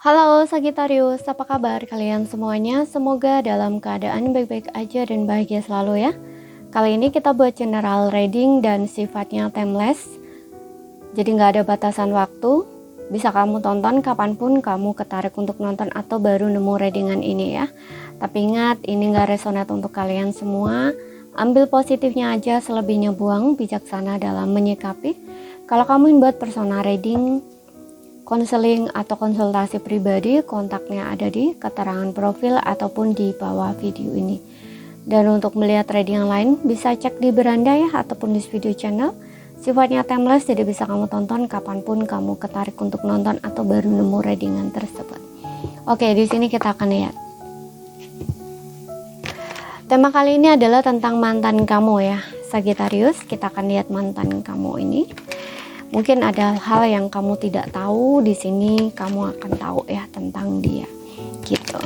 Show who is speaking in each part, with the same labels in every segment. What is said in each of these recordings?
Speaker 1: Halo Sagittarius, apa kabar kalian semuanya? Semoga dalam keadaan baik-baik aja dan bahagia selalu ya. Kali ini kita buat general reading dan sifatnya timeless. Jadi nggak ada batasan waktu. Bisa kamu tonton kapanpun kamu ketarik untuk nonton atau baru nemu readingan ini ya. Tapi ingat, ini nggak resonate untuk kalian semua. Ambil positifnya aja, selebihnya buang, bijaksana dalam menyikapi. Kalau kamu ingin buat persona reading, konseling atau konsultasi pribadi, kontaknya ada di keterangan profil ataupun di bawah video ini. Dan untuk melihat reading yang lain bisa cek di beranda ya ataupun di video channel. Sifatnya timeless, jadi bisa kamu tonton kapanpun kamu ketarik untuk nonton atau baru nemu readingan tersebut. Oke, di sini kita akan lihat. Tema kali ini adalah tentang mantan kamu ya, Sagittarius. Kita akan lihat mantan kamu ini. Mungkin ada hal yang kamu tidak tahu, di sini kamu akan tahu ya tentang dia, gitu.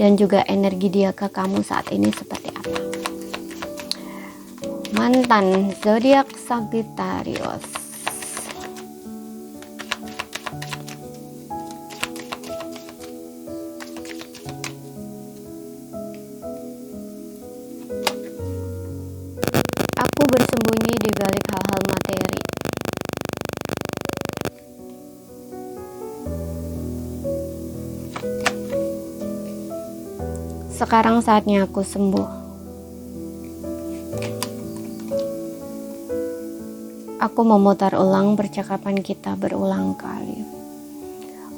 Speaker 1: Dan juga energi dia ke kamu saat ini seperti apa. Mantan zodiak Sagittarius. Aku bersembunyi di balik hal-hal materi. Sekarang saatnya aku sembuh. Aku memutar ulang percakapan kita berulang kali.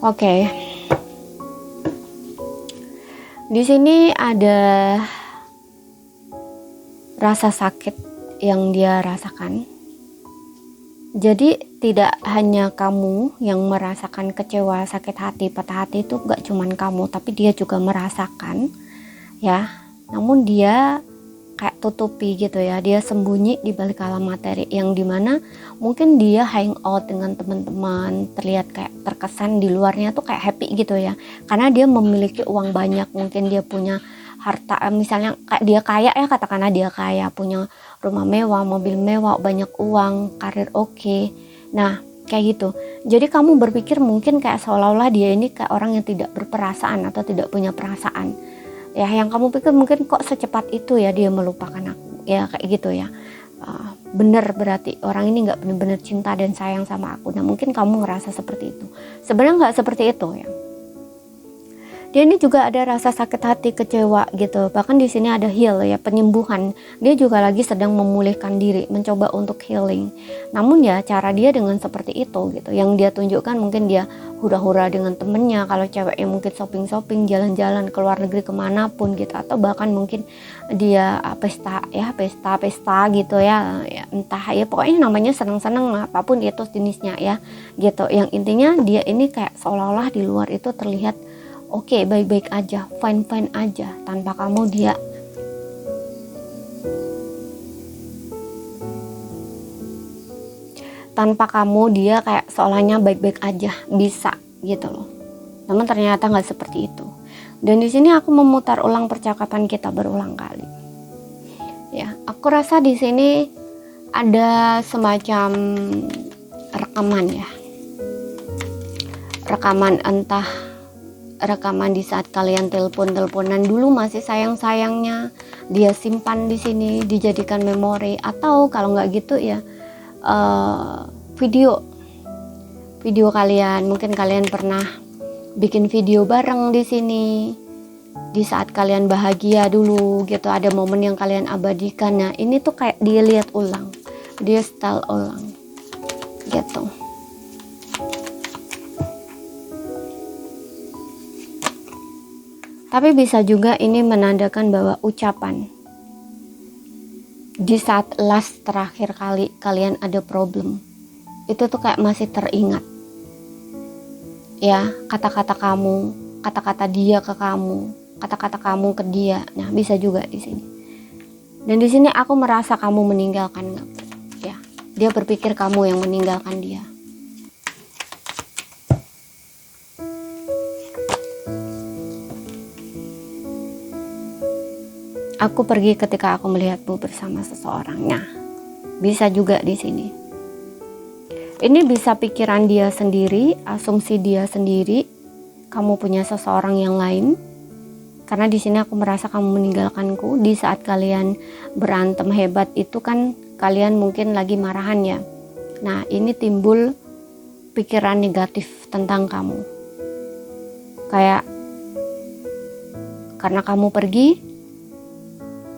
Speaker 1: Oke. Di sini ada rasa sakit yang dia rasakan. Jadi tidak hanya kamu yang merasakan kecewa, sakit hati, patah hati, itu gak cuman kamu, tapi dia juga merasakan ya. Namun dia kayak tutupi gitu ya, dia sembunyi di balik alam materi, yang dimana mungkin dia hangout dengan teman-teman, terlihat kayak terkesan di luarnya tuh kayak happy gitu ya, karena dia memiliki uang banyak, mungkin dia punya harta, misalnya kayak dia kaya ya, katakanlah dia kaya, punya rumah mewah, mobil mewah, banyak uang, karir oke. Nah kayak gitu. Jadi kamu berpikir mungkin kayak seolah-olah dia ini kayak orang yang tidak berperasaan atau tidak punya perasaan ya, yang kamu pikir mungkin kok secepat itu ya dia melupakan aku ya, kayak gitu ya. Bener, berarti orang ini nggak benar-benar cinta dan sayang sama aku. Nah mungkin kamu ngerasa seperti itu, sebenarnya nggak seperti itu ya. Dia ini juga ada rasa sakit hati, kecewa gitu. Bahkan di sini ada heal ya, penyembuhan. Dia juga lagi sedang memulihkan diri, mencoba untuk healing. Namun ya cara dia dengan seperti itu gitu. Yang dia tunjukkan mungkin dia hura-hura dengan temennya. Kalau ceweknya mungkin shopping-shopping, jalan-jalan ke luar negeri kemanapun gitu. Atau bahkan mungkin dia pesta ya, pesta gitu ya. Entah ya, pokoknya namanya senang-senang apapun itu jenisnya ya gitu. Yang intinya dia ini kayak seolah-olah di luar itu terlihat oke, baik-baik aja, fine-fine aja, tanpa kamu dia. Tanpa kamu dia kayak seolahnya baik-baik aja, bisa gitu loh. Namun ternyata nggak seperti itu. Dan di sini aku memutar ulang percakapan kita berulang kali. Ya, aku rasa di sini ada semacam rekaman ya. Rekaman di saat kalian teleponan dulu masih sayang-sayangnya, dia simpan di sini dijadikan memori, atau kalau nggak gitu ya video kalian, mungkin kalian pernah bikin video bareng di sini di saat kalian bahagia dulu gitu, ada momen yang kalian abadikan. Nah ini tuh kayak dia lihat ulang, dia setel ulang gitu. Tapi bisa juga ini menandakan bahwa ucapan di saat last terakhir kali kalian ada problem itu tuh kayak masih teringat ya, kata-kata kamu, kata-kata dia ke kamu, kata-kata kamu ke dia. Nah bisa juga di sini. Dan di sini aku merasa kamu meninggalkan ya, dia berpikir kamu yang meninggalkan dia. Aku pergi ketika aku melihatmu bersama seseorang. Nah, bisa juga di sini. Ini bisa pikiran dia sendiri, asumsi dia sendiri, kamu punya seseorang yang lain. Karena di sini aku merasa kamu meninggalkanku. Di saat kalian berantem hebat itu kan kalian mungkin lagi marahan ya. Nah, ini timbul pikiran negatif tentang kamu. Kayak karena kamu pergi,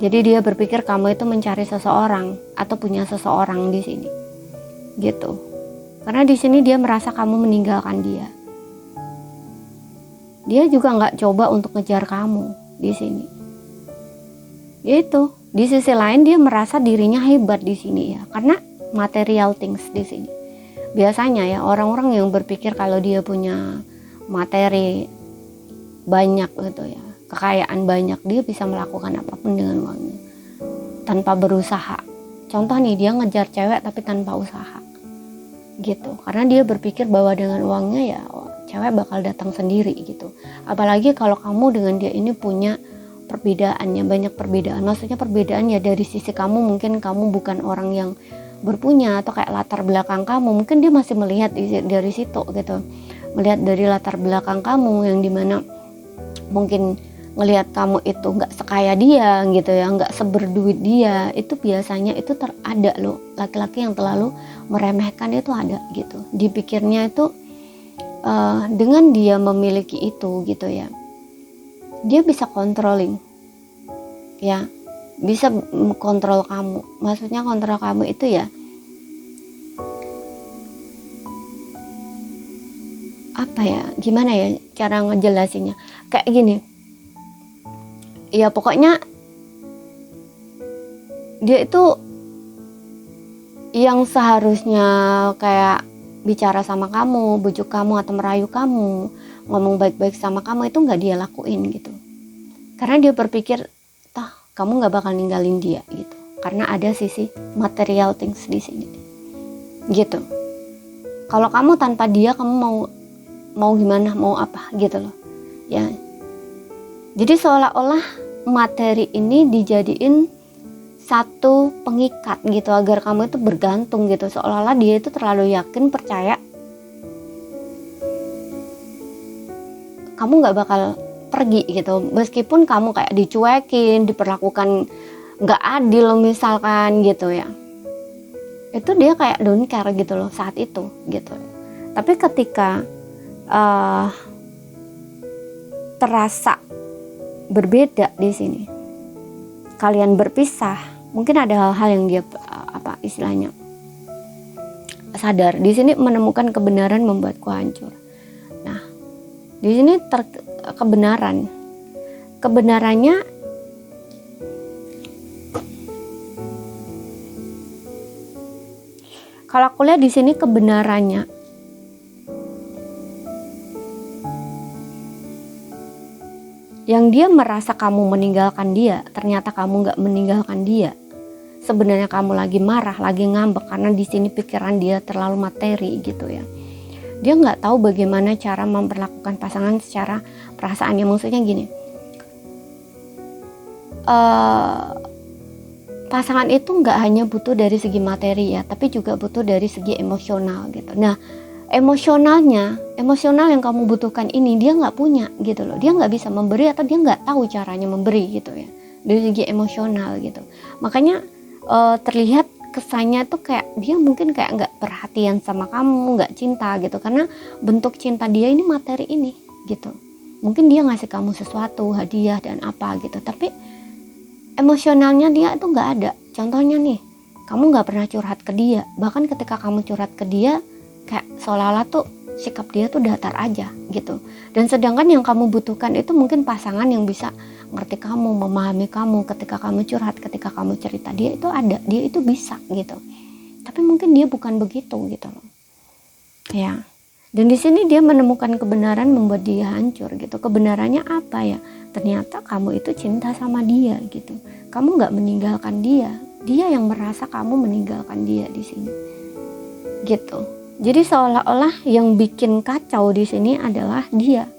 Speaker 1: jadi dia berpikir kamu itu mencari seseorang atau punya seseorang di sini. Gitu. Karena di sini dia merasa kamu meninggalkan dia. Dia juga nggak coba untuk ngejar kamu di sini. Itu di sisi lain dia merasa dirinya hebat di sini ya, karena material things di sini. Biasanya ya orang-orang yang berpikir kalau dia punya materi banyak gitu ya, kekayaan banyak, dia bisa melakukan apapun dengan uangnya tanpa berusaha. Contoh nih, dia ngejar cewek tapi tanpa usaha gitu, karena dia berpikir bahwa dengan uangnya ya cewek bakal datang sendiri gitu. Apalagi kalau kamu dengan dia ini punya perbedaannya, banyak perbedaan. Maksudnya perbedaan ya dari sisi kamu, mungkin kamu bukan orang yang berpunya, atau kayak latar belakang kamu, mungkin dia masih melihat dari situ gitu, melihat dari latar belakang kamu yang dimana mungkin ngelihat kamu itu nggak sekaya dia gitu ya, nggak seberduit dia. Itu biasanya itu ada loh, laki-laki yang terlalu meremehkan itu ada gitu. Dipikirnya itu dengan dia memiliki itu gitu ya, dia bisa controlling ya, bisa kontrol kamu. Maksudnya kontrol kamu itu ya apa ya, gimana ya cara ngejelasinnya, kayak gini ya, pokoknya dia itu yang seharusnya kayak bicara sama kamu, bujuk kamu atau merayu kamu, ngomong baik-baik sama kamu, itu nggak dia lakuin gitu. Karena dia berpikir, toh kamu nggak bakal ninggalin dia gitu. Karena ada sisi material things di sini gitu. Kalau kamu tanpa dia, kamu mau gimana, mau apa gitu loh ya. Jadi seolah-olah materi ini dijadiin satu pengikat gitu, agar kamu itu bergantung gitu, seolah-olah dia itu terlalu yakin, percaya kamu nggak bakal pergi gitu, meskipun kamu kayak dicuekin, diperlakukan nggak adil misalkan gitu ya. Itu dia kayak don't care gitu loh saat itu gitu. Tapi ketika terasa berbeda di sini, kalian berpisah, mungkin ada hal-hal yang dia apa istilahnya sadar. Di sini menemukan kebenaran membuatku hancur. Nah, di sini kebenarannya kalau aku lihat di sini kebenarannya yang dia merasa kamu meninggalkan dia, ternyata kamu nggak meninggalkan dia. Sebenarnya kamu lagi marah, lagi ngambek, karena di sini pikiran dia terlalu materi gitu ya. Dia nggak tahu bagaimana cara memperlakukan pasangan secara perasaannya. Maksudnya gini, pasangan itu nggak hanya butuh dari segi materi ya, tapi juga butuh dari segi emosional gitu. Nah, emosional yang kamu butuhkan ini dia nggak punya gitu loh. Dia nggak bisa memberi, atau dia nggak tahu caranya memberi gitu ya, dari segi emosional gitu. Makanya terlihat kesannya tuh kayak dia mungkin kayak nggak perhatian sama kamu, nggak cinta gitu, karena bentuk cinta dia ini materi ini gitu. Mungkin dia ngasih kamu sesuatu, hadiah dan apa gitu, tapi emosionalnya dia itu nggak ada. Contohnya nih, kamu nggak pernah curhat ke dia, bahkan ketika kamu curhat ke dia kayak seolah-olah tuh sikap dia tuh datar aja gitu. Dan sedangkan yang kamu butuhkan itu mungkin pasangan yang bisa ngerti kamu, memahami kamu ketika kamu curhat, ketika kamu cerita. Dia itu ada, dia itu bisa gitu. Tapi mungkin dia bukan begitu gitu loh ya. Dan di sini dia menemukan kebenaran membuat dia hancur gitu. Kebenarannya apa ya? Ternyata kamu itu cinta sama dia gitu. Kamu nggak meninggalkan dia, dia yang merasa kamu meninggalkan dia di sini gitu. Jadi seolah-olah yang bikin kacau di sini adalah dia.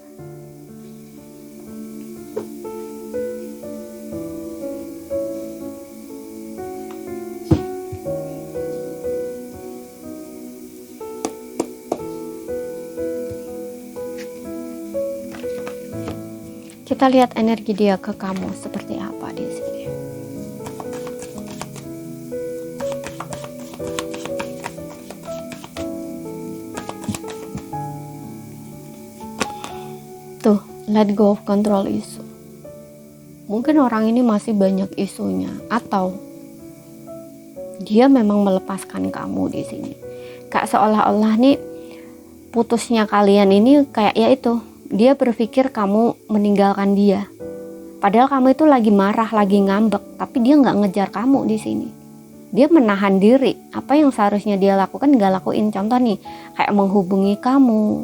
Speaker 1: Kita lihat energi dia ke kamu seperti apa di sini. Tuh, let go of control issue. Mungkin orang ini masih banyak isunya, atau dia memang melepaskan kamu di sini. Kayak seolah-olah nih putusnya kalian ini kayak ya itu, dia berpikir kamu meninggalkan dia. Padahal kamu itu lagi marah, lagi ngambek, tapi dia nggak ngejar kamu di sini. Dia menahan diri. Apa yang seharusnya dia lakukan nggak lakuin. Contoh nih, kayak menghubungi kamu,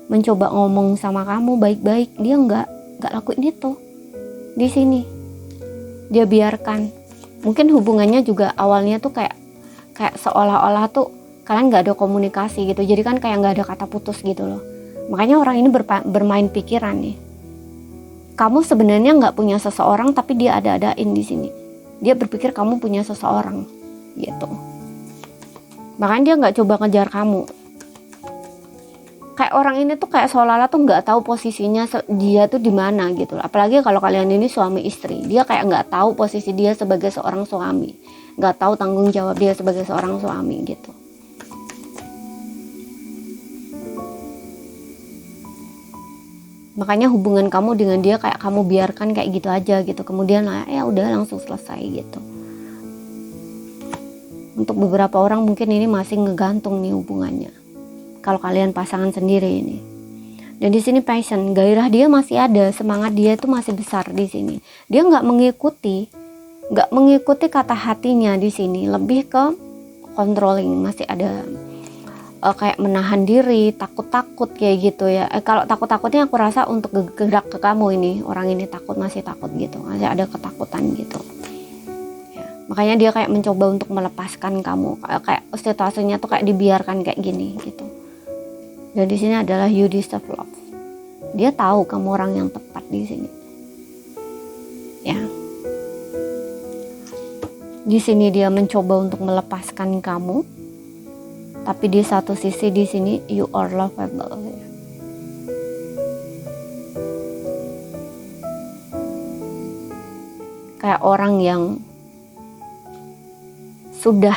Speaker 1: mencoba ngomong sama kamu baik-baik, dia nggak lakuin itu di sini. Dia biarkan. Mungkin hubungannya juga awalnya tuh kayak seolah-olah tuh kalian nggak ada komunikasi gitu. Jadi kan kayak nggak ada kata putus gitu loh. Makanya orang ini bermain pikiran nih. Kamu sebenarnya nggak punya seseorang, tapi dia ada-adain di sini. Dia berpikir kamu punya seseorang gitu. Makanya dia nggak coba ngejar kamu. Kayak orang ini tuh kayak seolah-olah tuh nggak tahu posisinya dia tuh di mana gitu. Apalagi kalau kalian ini suami istri, dia kayak nggak tahu posisi dia sebagai seorang suami, nggak tahu tanggung jawab dia sebagai seorang suami gitu. Makanya hubungan kamu dengan dia kayak kamu biarkan kayak gitu aja gitu. Kemudian ya udah langsung selesai gitu. Untuk beberapa orang mungkin ini masih ngegantung nih hubungannya. Kalau kalian pasangan sendiri ini. Dan di sini passion, gairah dia masih ada, semangat dia itu masih besar di sini. Dia nggak mengikuti kata hatinya di sini, lebih ke controlling, masih ada kayak menahan diri, takut-takut kayak gitu ya. Kalau takut-takutnya aku rasa untuk gerak ke kamu ini, orang ini masih takut gitu, masih ada ketakutan gitu. Ya, makanya dia kayak mencoba untuk melepaskan kamu, kayak situasinya tuh kayak dibiarkan kayak gini gitu. Dan di sini adalah you deserve love. Dia tahu kamu orang yang tepat di sini. Ya. Di sini dia mencoba untuk melepaskan kamu. Tapi di satu sisi di sini you are lovable. Kayak orang yang sudah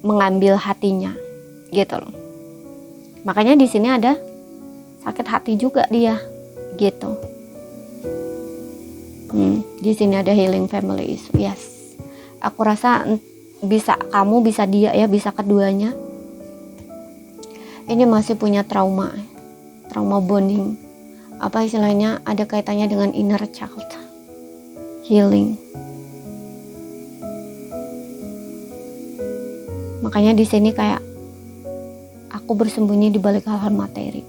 Speaker 1: mengambil hatinya, gitu loh. Makanya di sini ada sakit hati juga dia, gitu. Di sini ada healing family issue. Yes, aku rasa bisa kamu, bisa dia ya, bisa keduanya. Ini masih punya trauma bonding. Apa istilahnya, ada kaitannya dengan inner child healing. Makanya di sini kayak aku bersembunyi di balik hal-hal materi.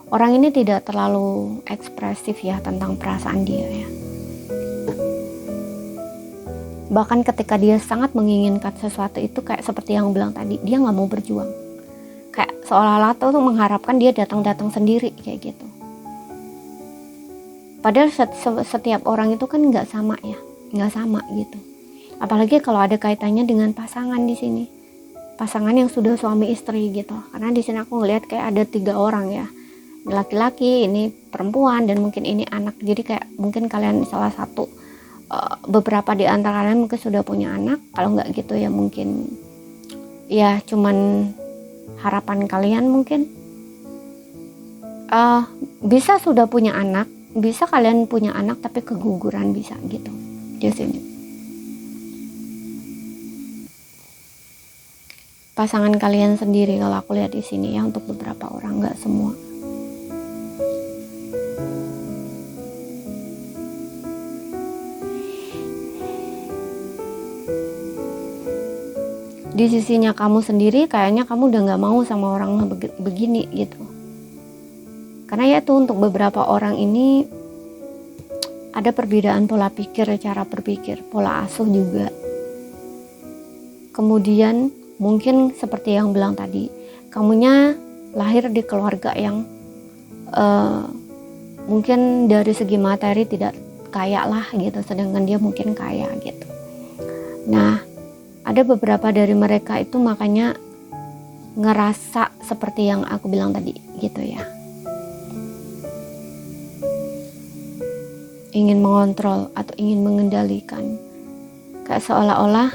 Speaker 1: Orang ini tidak terlalu ekspresif ya tentang perasaan dia ya. Bahkan ketika dia sangat menginginkan sesuatu itu kayak seperti yang bilang tadi, dia nggak mau berjuang. Kayak seolah-olah tuh mengharapkan dia datang sendiri kayak gitu. Padahal setiap orang itu kan nggak sama ya, nggak sama gitu. Apalagi kalau ada kaitannya dengan pasangan di sini, pasangan yang sudah suami istri gitu. Karena di sini aku ngelihat kayak ada 3 orang ya, laki-laki, ini perempuan, dan mungkin ini anak. Jadi kayak mungkin kalian salah satu. Beberapa di antara kalian mungkin sudah punya anak. Kalau nggak gitu ya mungkin ya cuman harapan kalian mungkin. Bisa sudah punya anak, bisa kalian punya anak tapi keguguran, bisa gitu di sini. Pasangan kalian sendiri kalau aku lihat di sini ya, untuk beberapa orang, nggak semua. Di sisinya kamu sendiri kayaknya kamu udah gak mau sama orang begini gitu. Karena ya itu untuk beberapa orang ini ada perbedaan pola pikir, cara berpikir, pola asuh juga. Kemudian mungkin seperti yang bilang tadi, kamunya lahir di keluarga yang mungkin dari segi materi tidak kaya lah gitu, sedangkan dia mungkin kaya gitu. Nah, ada beberapa dari mereka itu makanya ngerasa seperti yang aku bilang tadi gitu ya. ingin mengontrol atau ingin mengendalikan. Kayak seolah-olah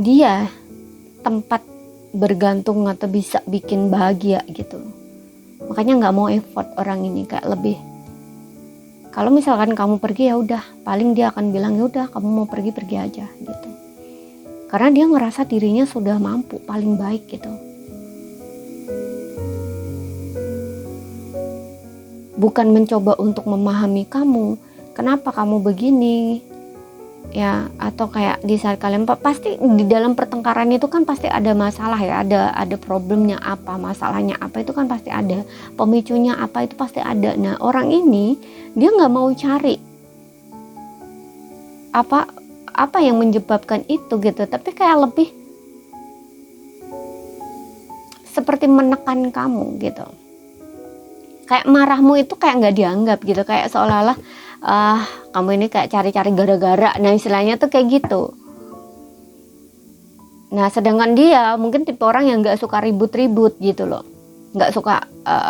Speaker 1: dia tempat bergantung atau bisa bikin bahagia gitu. Makanya nggak mau effort orang ini, kayak lebih kalau misalkan kamu pergi ya udah, paling dia akan bilang ya udah kamu mau pergi pergi aja gitu. Karena dia ngerasa dirinya sudah mampu paling baik gitu. Bukan mencoba untuk memahami kamu, kenapa kamu begini ya, atau kayak di saat kalian pasti di dalam pertengkaran itu kan pasti ada masalah ya, ada problemnya apa, masalahnya apa, itu kan pasti ada, pemicunya apa itu pasti ada. Nah orang ini dia nggak mau cari apa yang menyebabkan itu gitu, tapi kayak lebih seperti menekan kamu gitu. Kayak marahmu itu kayak nggak dianggap gitu, kayak seolah-olah kamu ini kayak cari-cari gara-gara. Nah istilahnya tuh kayak gitu. Nah sedangkan dia mungkin tipe orang yang nggak suka ribut-ribut gitu loh, nggak suka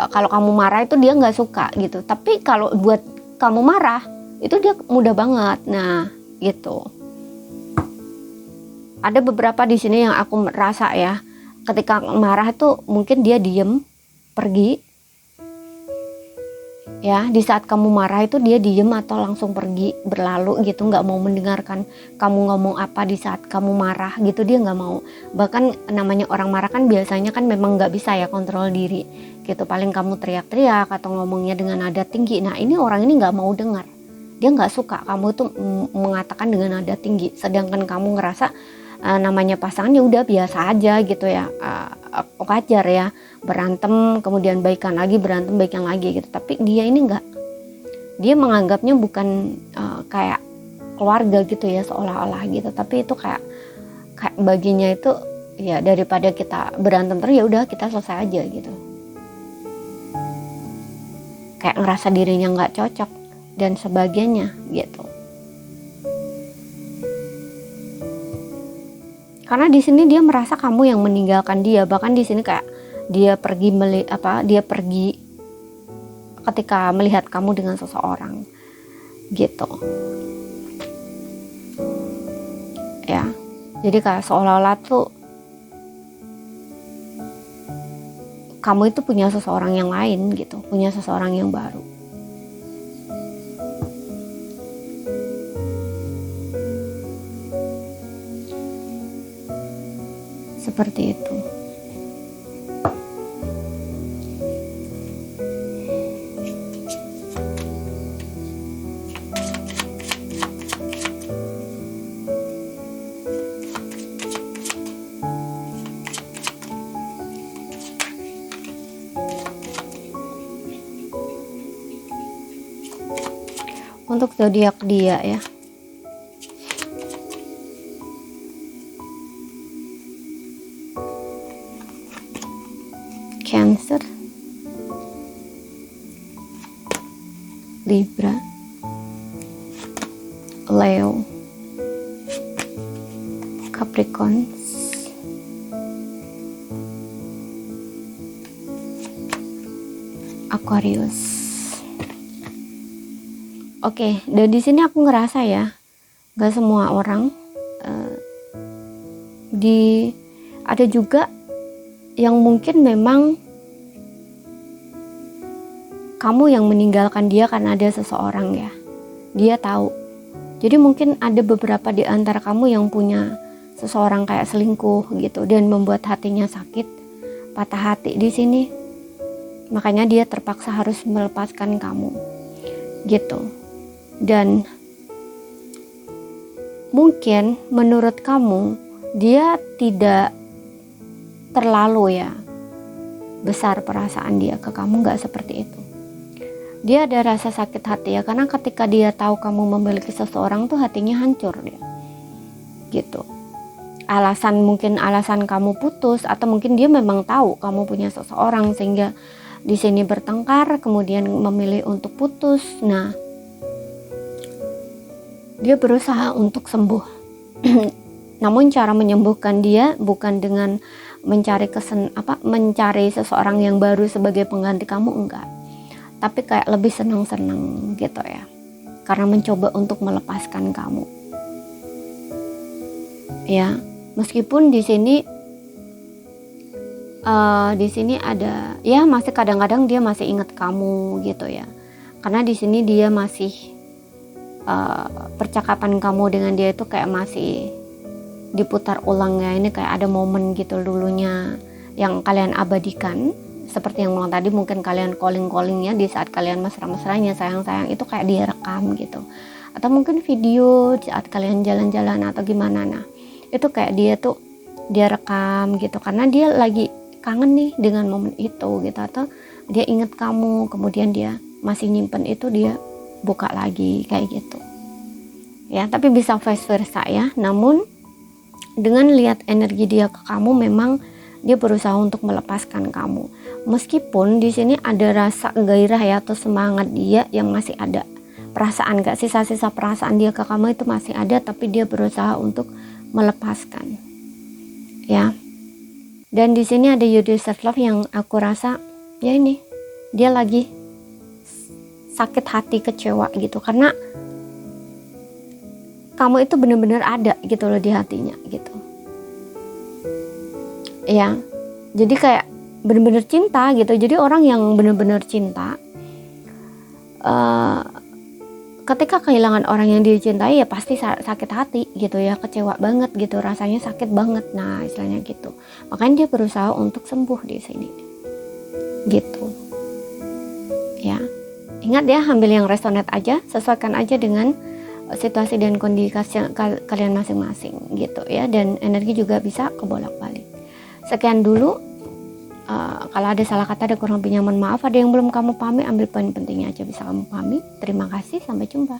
Speaker 1: kalau kamu marah itu dia nggak suka gitu. Tapi kalau buat kamu marah itu dia mudah banget. Nah gitu. Ada beberapa di sini yang aku merasa ya, ketika marah itu mungkin dia diem, pergi. Ya, di saat kamu marah itu dia diem atau langsung pergi, berlalu gitu, nggak mau mendengarkan kamu ngomong apa di saat kamu marah gitu, dia nggak mau. Bahkan namanya orang marah kan biasanya kan memang nggak bisa ya kontrol diri gitu, paling kamu teriak-teriak atau ngomongnya dengan nada tinggi. Nah ini orang ini nggak mau dengar, dia nggak suka kamu tuh mengatakan dengan nada tinggi, sedangkan kamu ngerasa namanya pasangan ya udah biasa aja gitu ya, wajar ya, berantem kemudian baikan lagi, berantem baikan lagi gitu. Tapi dia ini enggak, dia menganggapnya bukan kayak keluarga gitu ya, seolah-olah gitu. Tapi itu kayak baginya itu ya, daripada kita berantem terus ya udah kita selesai aja gitu. Kayak ngerasa dirinya nggak cocok dan sebagainya gitu. Karena di sini dia merasa kamu yang meninggalkan dia. Bahkan di sini kayak dia pergi ketika melihat kamu dengan seseorang gitu ya. Jadi kayak seolah-olah tuh kamu itu punya seseorang yang lain gitu, punya seseorang yang baru. Seperti itu. Untuk zodiak dia ya, Cancer, Libra, Leo, Capricorn, Aquarius. Oke, dan di sini aku ngerasa ya, gak semua orang ada juga yang mungkin memang kamu yang meninggalkan dia karena ada seseorang ya. Dia tahu. Jadi mungkin ada beberapa di antara kamu yang punya seseorang kayak selingkuh gitu dan membuat hatinya sakit, patah hati di sini. Makanya dia terpaksa harus melepaskan kamu. Gitu. Dan mungkin menurut kamu dia tidak terlalu ya besar perasaan dia ke kamu, nggak seperti itu. Dia ada rasa sakit hati ya, karena ketika dia tahu kamu memiliki seseorang tuh hatinya hancur dia gitu. Mungkin alasan kamu putus, atau mungkin dia memang tahu kamu punya seseorang sehingga di sini bertengkar kemudian memilih untuk putus. Nah dia berusaha untuk sembuh namun cara menyembuhkan dia bukan dengan mencari mencari seseorang yang baru sebagai pengganti kamu, enggak. tapi kayak lebih senang-senang gitu ya, karena mencoba untuk melepaskan kamu. Ya, meskipun di sini ada ya, masih kadang-kadang dia masih ingat kamu gitu ya, karena di sini dia masih percakapan kamu dengan dia itu kayak masih diputar ulang ya. Ini kayak ada momen gitu dulunya yang kalian abadikan, seperti yang bilang tadi, mungkin kalian calling ya di saat kalian mesra-mesranya, sayang-sayang, itu kayak dia rekam gitu, atau mungkin video saat kalian jalan-jalan atau gimana. Nah itu kayak dia rekam gitu, karena dia lagi kangen nih dengan momen itu gitu, atau dia inget kamu, kemudian dia masih nyimpen itu, dia buka lagi kayak gitu ya. Tapi bisa vice versa ya. Namun dengan lihat energi dia ke kamu, memang dia berusaha untuk melepaskan kamu. Meskipun di sini ada rasa gairah ya, atau semangat dia yang masih ada, perasaan, gak sisa-sisa perasaan dia ke kamu itu masih ada, tapi dia berusaha untuk melepaskan ya. Dan di sini ada you deserve love yang aku rasa ya, ini dia lagi sakit hati, kecewa gitu, karena kamu itu benar-benar ada gitu loh di hatinya gitu ya. Jadi kayak benar-benar cinta gitu. Jadi orang yang benar-benar cinta, ketika kehilangan orang yang dia cintai ya pasti sakit hati gitu ya, kecewa banget gitu, rasanya sakit banget, nah istilahnya gitu. Makanya dia berusaha untuk sembuh di sini gitu ya. Ingat ya, ambil yang resonate aja, sesuaikan aja dengan situasi dan kondisi kalian masing-masing gitu ya. Dan energi juga bisa kebolak-balik. Sekian dulu. Kalau ada salah kata, ada kurang lebih nyaman, maaf. Ada yang belum kamu pahami, ambil poin pentingnya aja bisa kamu pahami. Terima kasih, sampai jumpa.